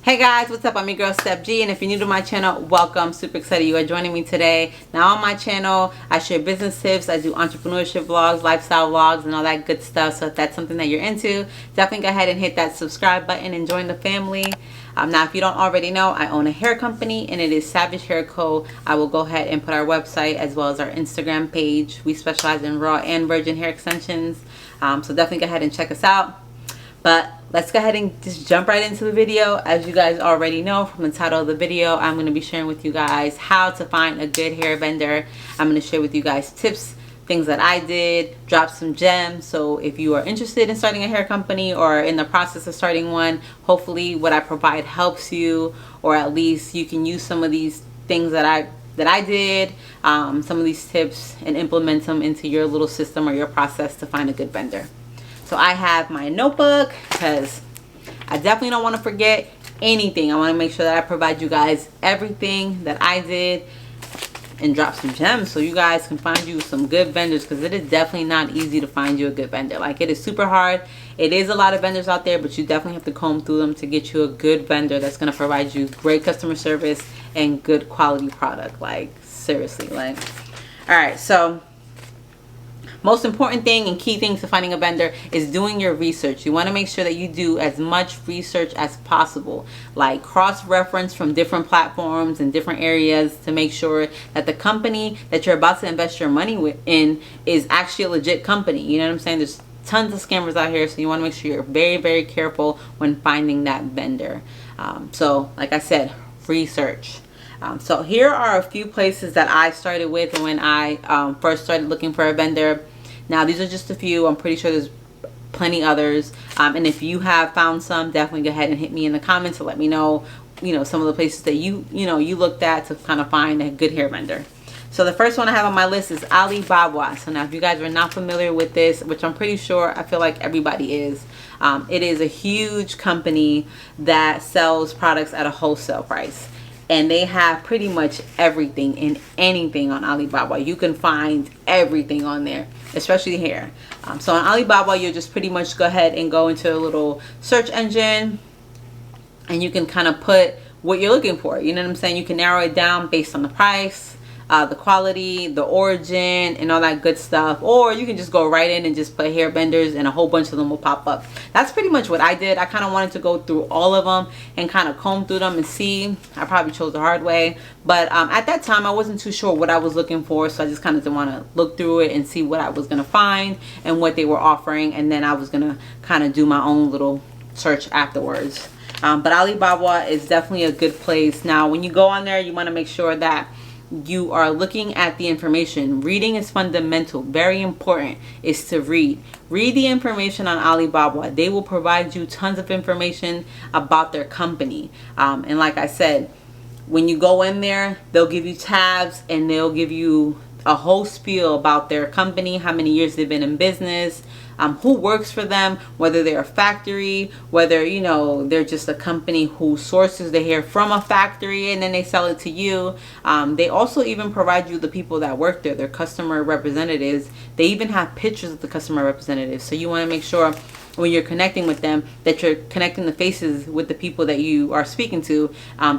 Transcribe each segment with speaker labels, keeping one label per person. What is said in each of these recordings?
Speaker 1: Hey guys, what's up? I'm your girl Steph G, and if you're new to my channel, welcome. Super excited you are joining me today. Now on my channel, I share business tips, I do entrepreneurship vlogs, lifestyle vlogs, and all that good stuff. So if that's something that you're into, definitely go ahead and hit that subscribe button and join the family. Now if you don't already know, I own a hair company and it is Savage Hair Co. I will go ahead and put our website as well as our Instagram page. We specialize in raw and virgin hair extensions, so definitely go ahead and check us out. But let's go ahead and just jump right into the video. As you guys already know from the title of the video, I'm going to be sharing with you guys how to find a good hair vendor. I'm going to share with you guys tips, things that I did, drop some gems. So if you are interested in starting a hair company or in the process of starting one, hopefully what I provide helps you, or at least you can use some of these things that I did, some of these tips, and implement them into your little system or your process to find a good vendor. So I have my notebook because I definitely don't want to forget anything. I want to make sure that I provide you guys everything that I did and drop some gems so you guys can find you some good vendors, because it is definitely not easy to find you a good vendor. Like, it is super hard. It is a lot of vendors out there, but you definitely have to comb through them to get you a good vendor that's going to provide you great customer service and good quality product. Like, seriously. Like, all right, so most important thing and key thing to finding a vendor is doing your research. You want to make sure that you do as much research as possible, like cross-reference from different platforms and different areas to make sure that the company that you're about to invest your money in is actually a legit company. You know what I'm saying? There's tons of scammers out here, so you want to make sure you're very, very careful when finding that vendor. So like I said, research. So here are a few places that I started with when I first started looking for a vendor. Now, these are just a few. I'm pretty sure there's plenty others. And if you have found some, definitely go ahead and hit me in the comments to let me know, some of the places that you looked at to kind of find a good hair vendor. So the first one I have on my list is Alibaba. So now if you guys are not familiar with this, which I'm pretty sure I feel like everybody is, it is a huge company that sells products at a wholesale price. And they have pretty much everything and anything on Alibaba. You can find everything on there, especially hair. So on Alibaba, you'll just pretty much go ahead and go into a little search engine, and you can kind of put what you're looking for. You know what I'm saying? You can narrow it down based on the price, the quality, the origin, and all that good stuff. Or you can just go right in and just put hair vendors, and a whole bunch of them will pop up. That's pretty much what I did. I kind of wanted to go through all of them and kind of comb through them and see. I probably chose the hard way, but at that time I wasn't too sure what I was looking for, so I just kind of didn't want to look through it and see what I was going to find and what they were offering, and then I was going to kind of do my own little search afterwards. But Alibaba is definitely a good place. Now when you go on there, you want to make sure that you are looking at the information. Reading is fundamental. Very important is to read the information on Alibaba. They will provide you tons of information about their company, and like I said, when you go in there, they'll give you tabs and they'll give you a whole spiel about their company, how many years they've been in business, who works for them, whether they're a factory, whether they're just a company who sources the hair from a factory and then they sell it to you. They also even provide you the people that work there, their customer representatives. They even have pictures of the customer representatives, so you want to make sure when you're connecting with them that you're connecting the faces with the people that you are speaking to.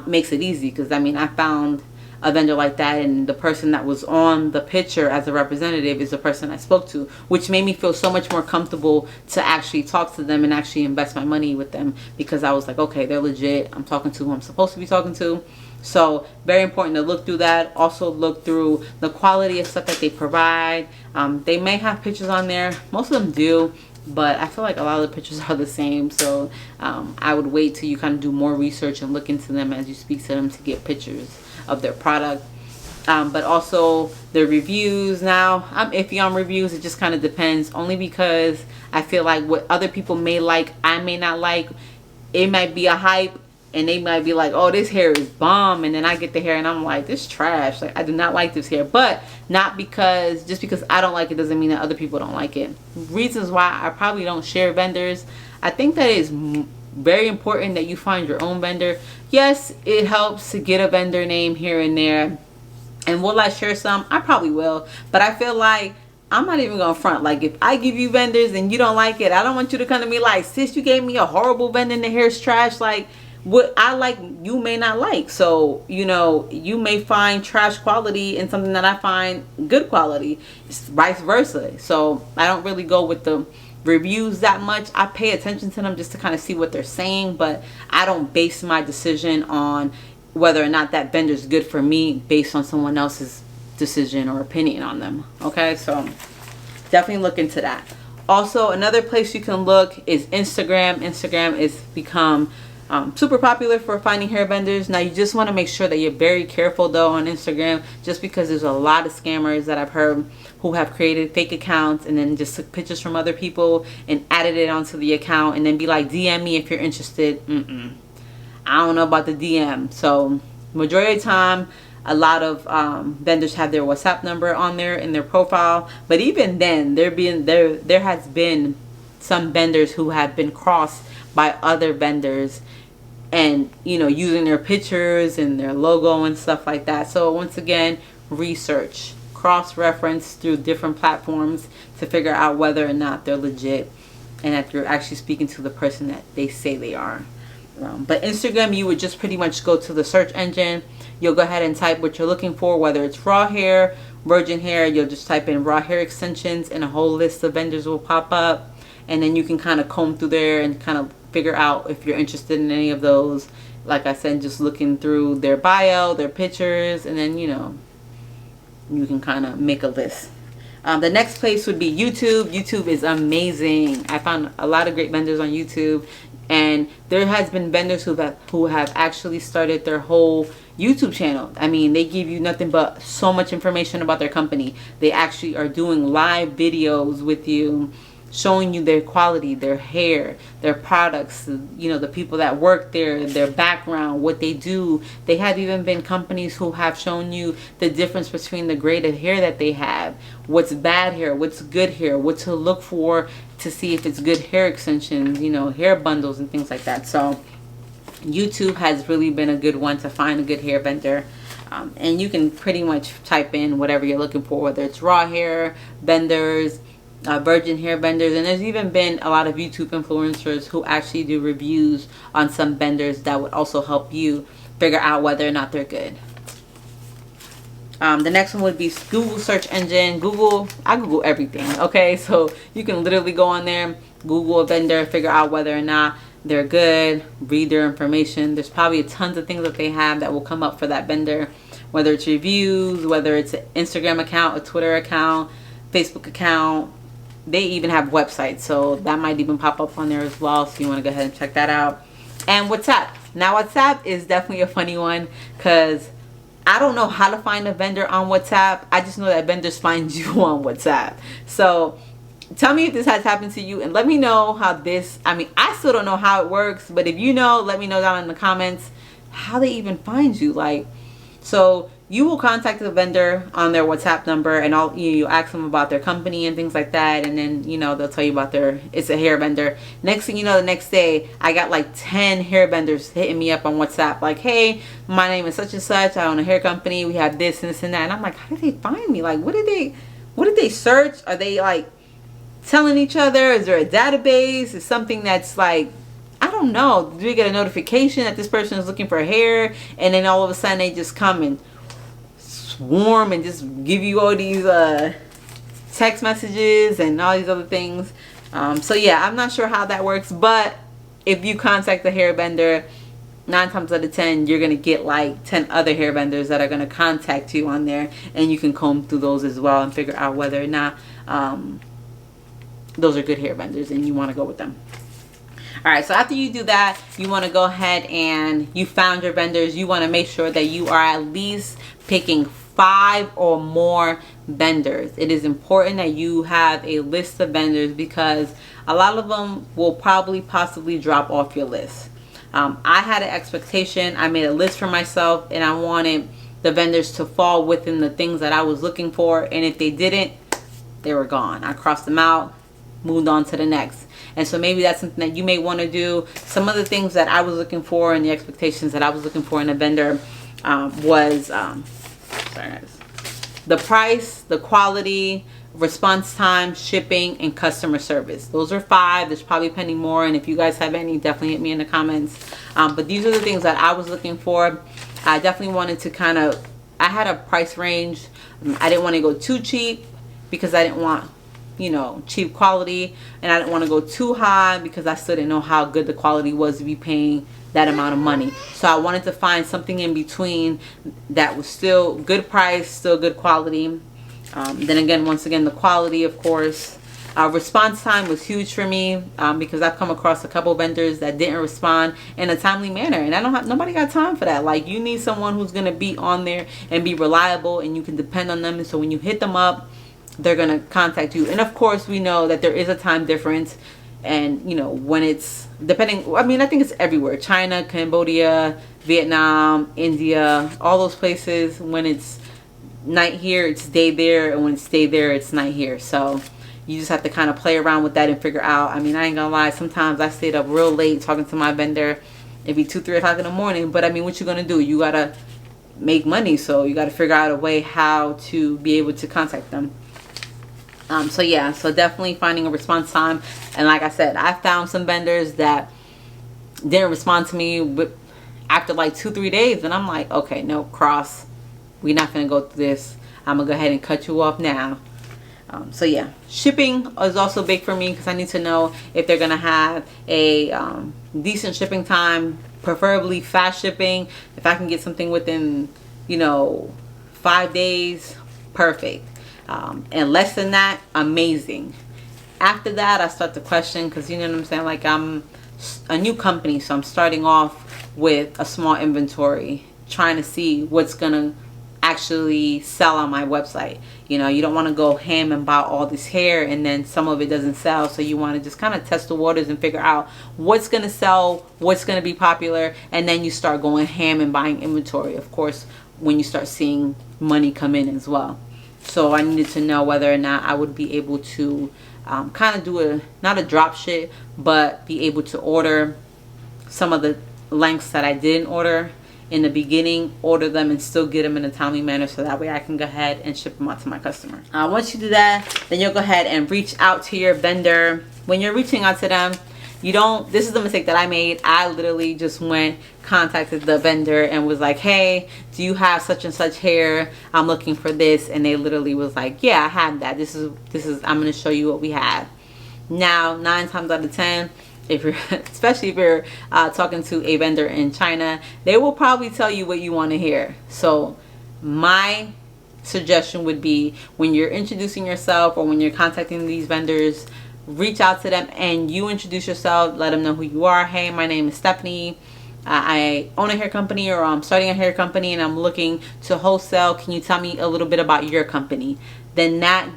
Speaker 1: Makes it easy, because I found a vendor like that, and the person that was on the picture as a representative is the person I spoke to, which made me feel so much more comfortable to actually talk to them and actually invest my money with them, because I was like, okay, they're legit. I'm talking to who I'm supposed to be talking to. So very important to look through that. Also look through the quality of stuff that they provide. They may have pictures on there. Most of them do, but I feel like a lot of the pictures are the same. So I would wait till you kind of do more research and look into them as you speak to them to get pictures of their product. But also the reviews. Now, I'm iffy on reviews. It just kind of depends, only because I feel like what other people may like, I may not like. It might be a hype and they might be like, oh, this hair is bomb, and then I get the hair and I'm like, this trash. Like, I do not like this hair. But not because, just because I don't like it doesn't mean that other people don't like it. Reasons why I probably don't share vendors. I think that is very important that you find your own vendor. Yes, it helps to get a vendor name here and there. And will I share some? I probably will. But I feel like I'm not even gonna front. Like, if I give you vendors and you don't like it, I don't want you to come to me like, sis, you gave me a horrible vendor and the hair's trash. Like, what I like you may not like. So, you know, you may find trash quality in something that I find good quality. It's vice versa. So I don't really go with the reviews that much. I pay attention to them just to kind of see what they're saying, but I don't base my decision on whether or not that vendor is good for me based on someone else's decision or opinion on them. Okay, so definitely look into that. Also, another place you can look is Instagram. Instagram is become super popular for finding hair vendors. Now, you just want to make sure that you're very careful though on Instagram, just because there's a lot of scammers that I've heard who have created fake accounts and then just took pictures from other people and added it onto the account and then be like, DM me if you're interested. I don't know about the DM. So majority of the time, a lot of vendors have their WhatsApp number on there in their profile. But even then, there has been some vendors who have been crossed by other vendors, and you know, using their pictures and their logo and stuff like that. So once again, research, cross-reference through different platforms to figure out whether or not they're legit and that you're actually speaking to the person that they say they are. But Instagram, you would just pretty much go to the search engine. You'll go ahead and type what you're looking for, whether it's raw hair, virgin hair. You'll just type in raw hair extensions and a whole list of vendors will pop up. And then you can kind of comb through there and kind of figure out if you're interested in any of those. Like I said, just looking through their bio, their pictures, and then, you know, you can kind of make a list. The next place would be YouTube. YouTube is amazing. I found a lot of great vendors on YouTube. And there has been vendors who have actually started their whole YouTube channel. I mean, they give you nothing but so much information about their company. They actually are doing live videos with you, showing you their quality, their hair, their products, you know, the people that work there, their background, what they do. They have even been companies who have shown you the difference between the grade of hair that they have, what's bad hair, what's good hair, what to look for to see if it's good hair extensions, you know, hair bundles and things like that. So YouTube has really been a good one to find a good hair vendor. And you can pretty much type in whatever you're looking for, whether it's raw hair vendors, virgin hair vendors, and there's even been a lot of YouTube influencers who actually do reviews on some vendors that would also help you figure out whether or not they're good. The next one would be Google search engine. Google, I Google everything, okay? So you can literally go on there, Google a vendor, figure out whether or not they're good, read their information. There's probably tons of things that they have that will come up for that vendor, whether it's reviews, whether it's an Instagram account, a Twitter account, Facebook account. They even have websites, so that might even pop up on there as well. So you want to go ahead and check that out. And WhatsApp. Now WhatsApp is definitely a funny one because I don't know how to find a vendor on WhatsApp. I just know that vendors find you on WhatsApp. So tell me if this has happened to you and let me know how this, I mean, I still don't know how it works, but if you know, let me know down in the comments how they even find you. Like, so you will contact the vendor on their WhatsApp number and you ask them about their company and things like that, and then, you know, they'll tell you about it's a hair vendor. Next thing you know, the next day I got like 10 hair vendors hitting me up on WhatsApp like, hey, my name is such and such, I own a hair company, we have this and this and that. And I'm like, how did they find me? Like, what did they search? Are they like telling each other? Is there a database? Is something that's like, I don't know, do we get a notification that this person is looking for hair, and then all of a sudden they just come and swarm and just give you all these text messages and all these other things? So yeah, I'm not sure how that works, but if you contact the hair vendor, 9 times out of 10 you're gonna get like 10 other hair vendors that are gonna contact you on there, and you can comb through those as well and figure out whether or not those are good hair vendors and you want to go with them. Alright, so after you do that, you want to go ahead and you found your vendors. You want to make sure that you are at least picking 5 or more vendors. It is important that you have a list of vendors because a lot of them will possibly drop off your list. I had an expectation. I made a list for myself and I wanted the vendors to fall within the things that I was looking for, and if they didn't, they were gone. I crossed them out, moved on to the next. And so maybe that's something that you may want to do. Some of the things that I was looking for and the expectations that I was looking for in a vendor was sorry guys, the price, the quality, response time, shipping, and customer service. Those are 5. There's probably plenty more, and if you guys have any, definitely hit me in the comments. But these are the things that I was looking for. I definitely wanted to kind of, I had a price range. I didn't want to go too cheap because I didn't want, you know, cheap quality, and I didn't want to go too high because I still didn't know how good the quality was to be paying that amount of money. So I wanted to find something in between that was still good price, still good quality. Then again, once again, the quality, of course. Response time was huge for me because I've come across a couple vendors that didn't respond in a timely manner, and nobody got time for that. Like, you need someone who's gonna be on there and be reliable, and you can depend on them. And so when you hit them up, they're gonna contact you. And of course, we know that there is a time difference, and you know, when it's depending, I mean, I think it's everywhere: China, Cambodia, Vietnam, India, all those places. When it's night here, it's day there, and when it's day there, it's night here. So you just have to kind of play around with that and figure out. I mean, I ain't gonna lie, sometimes I stayed up real late talking to my vendor. It'd be 2, 3 o'clock in the morning, but I mean, what you gonna do? You gotta make money, so you gotta figure out a way how to be able to contact them. So yeah, so definitely finding a response time. And like I said, I found some vendors that didn't respond to me after like 2, 3 days, and I'm like, okay, no, cross, we're not gonna go through this. I'm gonna go ahead and cut you off now. So yeah, shipping is also big for me because I need to know if they're gonna have a decent shipping time, preferably fast shipping. If I can get something within, you know, 5 days, perfect. And less than that, amazing. After that, I start to question, because you know what I'm saying, like, I'm a new company, so I'm starting off with a small inventory, trying to see what's gonna actually sell on my website. You know, you don't want to go ham and buy all this hair and then some of it doesn't sell. So you want to just kind of test the waters and figure out what's going to sell, what's going to be popular, and then you start going ham and buying inventory, of course, when you start seeing money come in as well. So I needed to know whether or not I would be able to kind of do not a drop ship, but be able to order some of the lengths that I didn't order in the beginning, order them and still get them in a timely manner, so that way I can go ahead and ship them out to my customer. Once you do that, then you'll go ahead and reach out to your vendor. When you're reaching out to them, you don't, this is the mistake that I made. I literally just contacted the vendor and was like, hey, do you have such and such hair? I'm looking for this. And they literally was like, yeah, I have that. This is I'm going to show you what we have. Now, 9 times out of 10, if you're, especially if you're talking to a vendor in China, they will probably tell you what you want to hear. So my suggestion would be, when you're introducing yourself or when you're contacting these vendors, reach out to them and you introduce yourself. Let them know who you are. Hey, my name is Stephanie. I own a hair company, or I'm starting a hair company and I'm looking to wholesale. Can you tell me a little bit about your company? Then that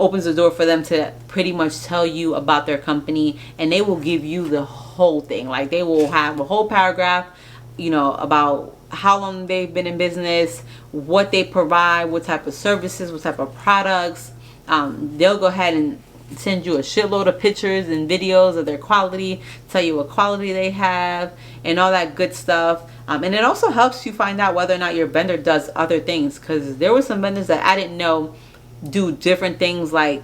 Speaker 1: opens the door for them to pretty much tell you about their company, and they will give you the whole thing. Like, they will have a whole paragraph, you know, about how long they've been in business, what they provide, what type of services, what type of products. They'll go ahead and send you a shitload of pictures and videos of their quality, tell you what quality they have and all that good stuff. And it also helps you find out whether or not your vendor does other things, because there were some vendors that I didn't know do different things, like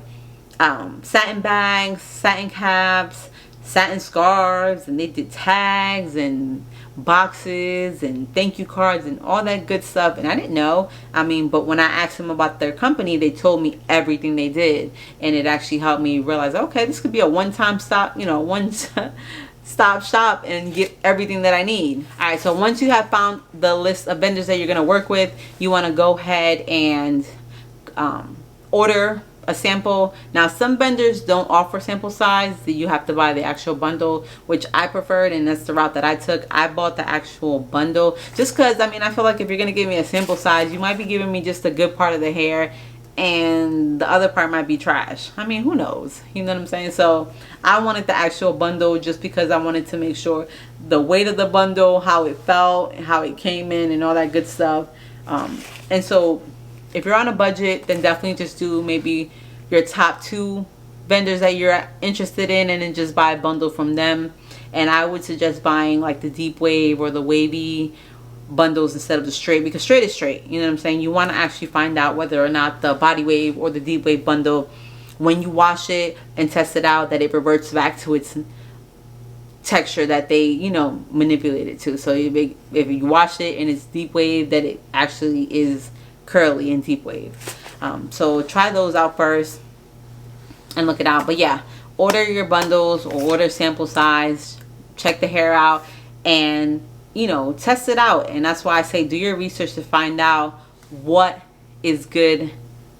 Speaker 1: satin bags, satin caps, satin scarves, and they did tags and boxes and thank you cards and all that good stuff, and I didn't know. I mean, but when I asked them about their company, they told me everything they did, and it actually helped me realize, okay, this could be a one-time stop, you know, one-stop shop and get everything that I need. All right, so once you have found the list of vendors that you're going to work with, you want to go ahead and order a sample. Now, some vendors don't offer sample size. You have to buy the actual bundle, which I preferred, and that's the route that I took. I bought the actual bundle just because, I mean, I feel like if you're going to give me a sample size, you might be giving me just a good part of the hair and the other part might be trash. I mean, who knows? You know what I'm saying? So I wanted the actual bundle just because I wanted to make sure the weight of the bundle, how it felt, how it came in, and all that good stuff. And so if you're on a budget, then definitely just do maybe your top 2 vendors that you're interested in, and then just buy a bundle from them. And I would suggest buying like the deep wave or the wavy bundles instead of the straight, because straight is straight. You know what I'm saying? You want to actually find out whether or not the body wave or the deep wave bundle, when you wash it and test it out, that it reverts back to its texture that they, you know, manipulate it to. So if you wash it and it's deep wave, that it actually is curly and deep wave. So try those out first and look it out. But yeah, order your bundles or order sample size, check the hair out, and you know, test it out. And that's why I say do your research to find out what is good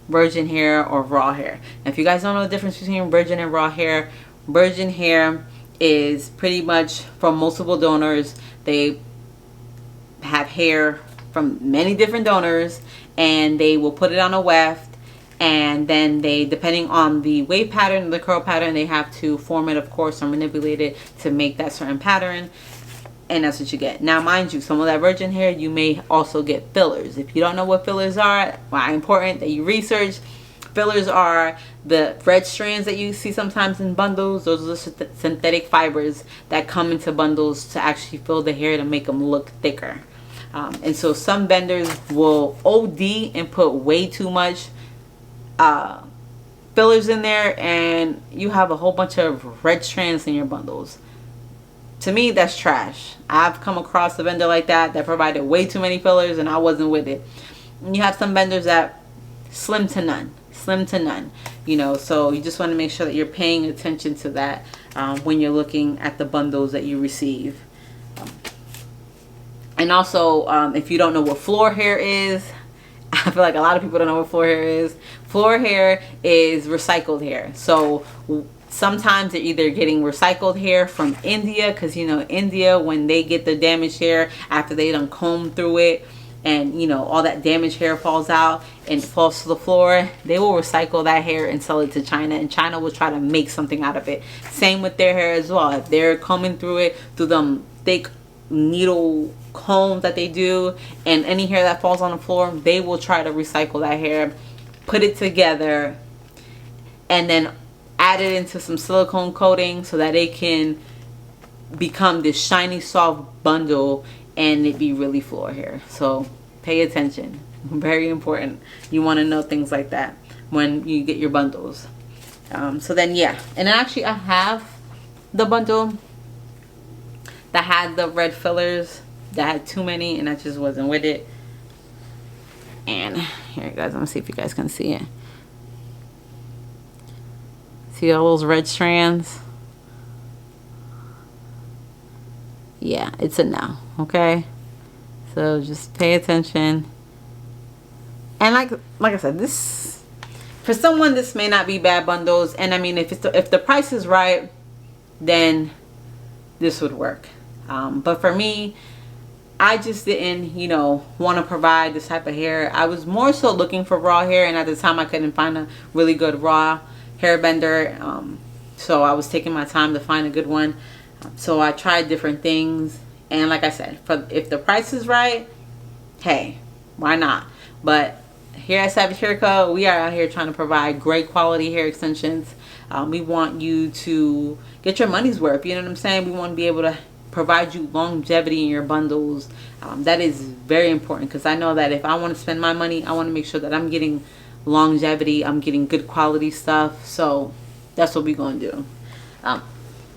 Speaker 1: virgin hair or raw hair. And if you guys don't know the difference between virgin and raw hair, virgin hair is pretty much from multiple donors. They have hair from many different donors, and they will put it on a weft, and then they, depending on the wave pattern, the curl pattern, they have to form it, of course, or manipulate it to make that certain pattern. And that's what you get. Now, mind you, some of that virgin hair, you may also get fillers. If you don't know what fillers are, why important that you research. Fillers are the red strands that you see sometimes in bundles. Those are the synthetic fibers that come into bundles to actually fill the hair to make them look thicker. And so some vendors will OD and put way too much fillers in there, and you have a whole bunch of red strands in your bundles. To me, that's trash. I've come across a vendor like that provided way too many fillers, and I wasn't with it. And you have some vendors that slim to none, you know. So you just want to make sure that you're paying attention to that when you're looking at the bundles that you receive. And also, if you don't know what floor hair is, I feel like a lot of people don't know what floor hair is. Floor hair is recycled hair. So sometimes they're either getting recycled hair from India, because you know India, when they get the damaged hair after they done comb through it, and you know all that damaged hair falls out and falls to the floor, they will recycle that hair and sell it to China, and China will try to make something out of it. Same with their hair as well. If they're combing through it through them thick needle combs that they do, and any hair that falls on the floor, they will try to recycle that hair, put it together, and then add it into some silicone coating so that it can become this shiny soft bundle and it be really floor hair. So pay attention, very important. You want to know things like that when you get your bundles. So then yeah, and actually I have the bundle that had the red fillers, that had too many, and I just wasn't with it. And here guys, I'm gonna see if you guys can see it. See all those red strands? Yeah, it's a no, okay? So just pay attention. And like I said, this, for someone, this may not be bad bundles. And I mean, if the price is right, then this would work. But for me, I just didn't, you know, want to provide this type of hair. I was more so looking for raw hair, and at the time I couldn't find a really good raw hair bender, so I was taking my time to find a good one. So I tried different things, and like I said, if the price is right, hey, why not? But here at Savage Hair Co., we are out here trying to provide great quality hair extensions. We want you to get your money's worth, you know what I'm saying? We want to be able to provide you longevity in your bundles. That is very important, because I know that if I want to spend my money, I want to make sure that I'm getting longevity, I'm getting good quality stuff. So that's what we're gonna do. And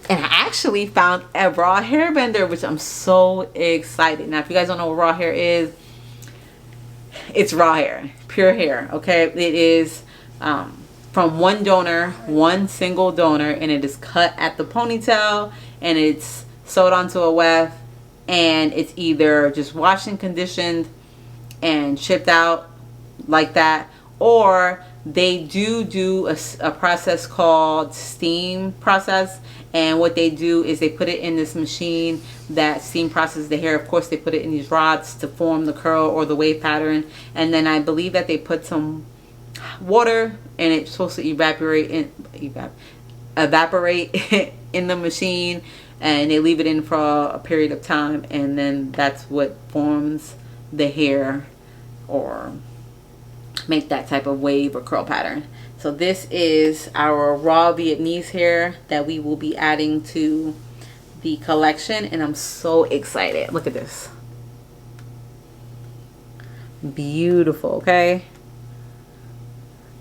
Speaker 1: I actually found a raw hair bender, which I'm so excited. Now if you guys don't know what raw hair is, it's raw hair, pure hair, okay? It is from one donor, one single donor, and it is cut at the ponytail, and it's sewed onto a weft, and it's either just washed and conditioned and shipped out like that, or they do a process called steam process. And what they do is they put it in this machine that steam processes the hair. Of course, they put it in these rods to form the curl or the wave pattern, and then I believe that they put some water, and it's supposed to evaporate in the machine, and they leave it in for a period of time, and then that's what forms the hair or make that type of wave or curl pattern. So this is our raw Vietnamese hair that we will be adding to the collection, and I'm so excited. Look at this. Beautiful, okay?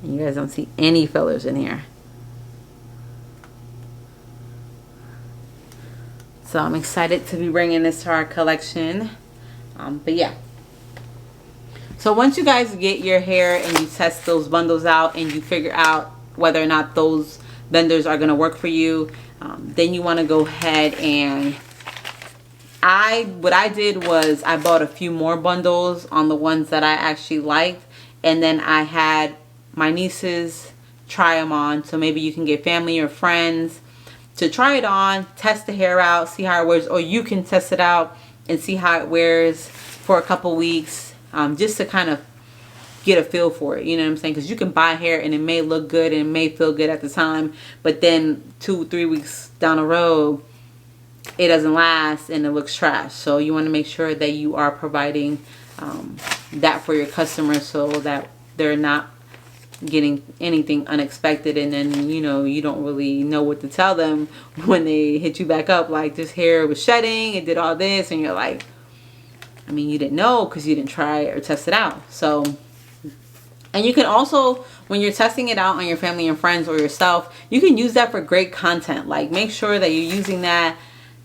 Speaker 1: You guys don't see any fillers in here. So I'm excited to be bringing this to our collection. But yeah. So once you guys get your hair and you test those bundles out and you figure out whether or not those vendors are going to work for you, then you want to go ahead and what I did was I bought a few more bundles on the ones that I actually liked, and then I had my nieces try them on. So maybe you can get family or friends to try it on, test the hair out, see how it wears, or you can test it out and see how it wears for a couple weeks, just to kind of get a feel for it. You know what I'm saying? Because you can buy hair and it may look good and it may feel good at the time, but then 2-3 weeks down the road, it doesn't last and it looks trash. So you want to make sure that you are providing that for your customers, so that they're not getting anything unexpected, and then you don't really know what to tell them when they hit you back up like, this hair was shedding, it did all this, and you're like, I mean, you didn't know because you didn't try it or test it out. So, and you can also, when you're testing it out on your family and friends or yourself, you can use that for great content. Like, make sure that you're using that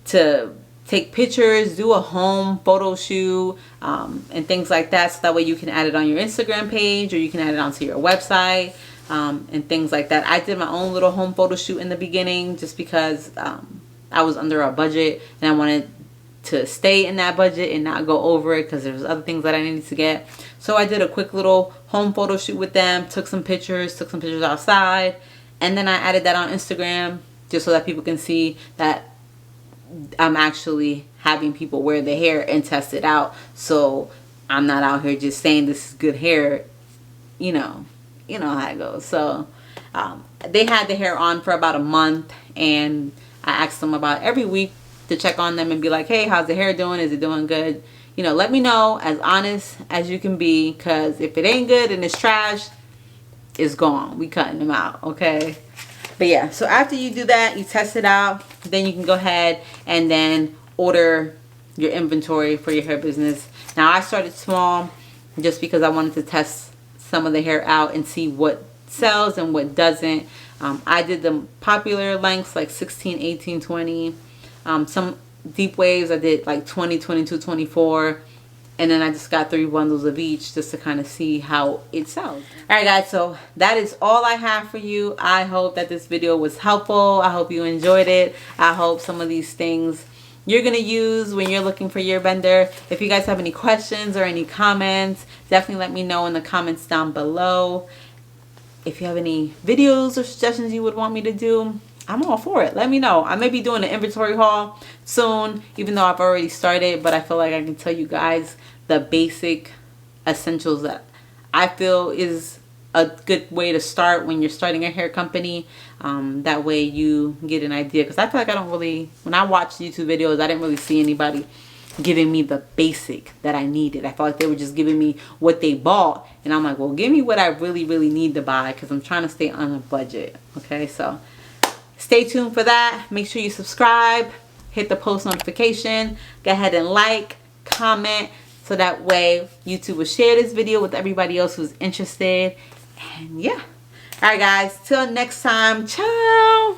Speaker 1: to take pictures, do a home photo shoot, and things like that, so that way you can add it on your Instagram page, or you can add it onto your website, and things like that. I did my own little home photo shoot in the beginning just because I was under a budget and I wanted to stay in that budget and not go over it, because there's other things that I needed to get. So I did a quick little home photo shoot with them, took some pictures outside, and then I added that on Instagram just so that people can see that I'm actually having people wear the hair and test it out. So I'm not out here just saying this is good hair. You know how it goes. So they had the hair on for about a month, and I asked them about every week to check on them and be like, hey, how's the hair doing? Is it doing good? Let me know, as honest as you can be, because if it ain't good and it's trash, it's gone. We cutting them out, okay? But yeah, so after you do that, you test it out, then you can go ahead and then order your inventory for your hair business. Now, I started small just because I wanted to test some of the hair out and see what sells and what doesn't. I did the popular lengths like 16, 18, 20. Some deep waves I did like 20, 22, 24. And then I just got 3 bundles of each just to kind of see how it sells. Alright guys, so that is all I have for you. I hope that this video was helpful. I hope you enjoyed it. I hope some of these things you're going to use when you're looking for your vendor. If you guys have any questions or any comments, definitely let me know in the comments down below. If you have any videos or suggestions you would want me to do, I'm all for it. Let me know. I may be doing an inventory haul soon, even though I've already started, but I feel like I can tell you guys the basic essentials that I feel is a good way to start when you're starting a hair company. That way you get an idea, because I feel like I don't really, when I watch YouTube videos, I didn't really see anybody giving me the basic that I needed. I felt like they were just giving me what they bought, and I'm like, well, give me what I really need to buy, because I'm trying to stay on a budget. Okay, so stay tuned for that. Make sure you subscribe, hit the post notification, go ahead and like, comment, so that way YouTube will share this video with everybody else who's interested. And yeah, all right guys, till next time, ciao.